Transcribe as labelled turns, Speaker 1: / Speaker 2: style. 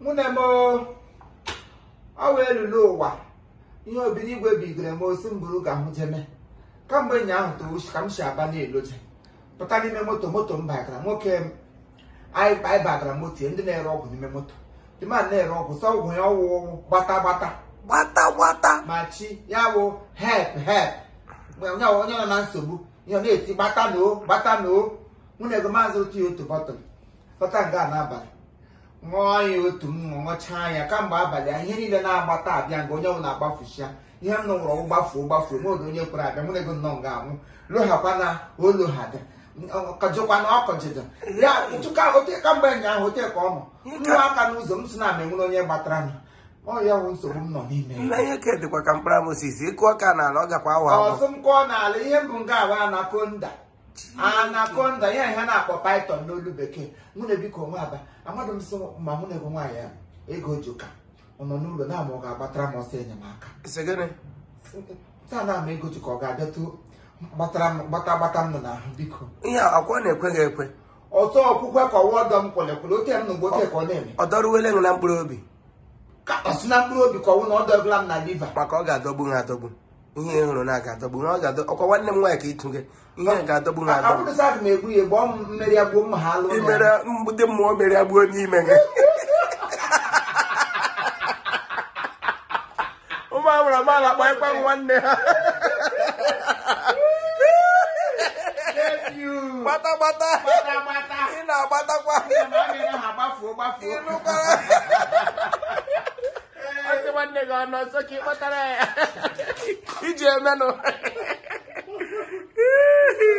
Speaker 1: Munemo, I will lower. You have been able to be the most simple Gamuteme. Come when young to come Shabani Lute. But I remember motor background. Okay, I buy background and the rock in the motor. The man there rock was so well, bata. Machi, Yawo, help. Well, no, no, no, you need to bata no. When I go mazel to you to bottom. But I got nobody. More you to much higher, come by the hearing the now bata, young go na buffisha. You have no roll buffalo, more than your pride. I'm going to go no. Lohapana, Uluhad. Kajokan consider. Yeah, you took out come back now, hotel come. You can lose them snapping on your batran. Oh, yeah, won't so no name. I can't do what can promise is equal can a log of power. Some corner, Liam Bunga, Anaconda, yeah, Python, no Lubeke. Munebico Maba. I'm not so Mamuna Gumaya. Ego Juka. On the Nulu Namoga, Batramo Senamaka. It's again. Sana may go to Koga too. Batam, Bico. Yeah, I want a quick. Also, Puka or Wadam Colecotem, no bote on them. Or Dorwell and Lamprobi. Cut a snapro because one other glam Nadiva. Macoga double. Here, Naga double. Or one them work it to get. I would decide maybe a bomb, Maria Boom, Hallow, with the more Maria Boom. Oh, my one day. You, bata, I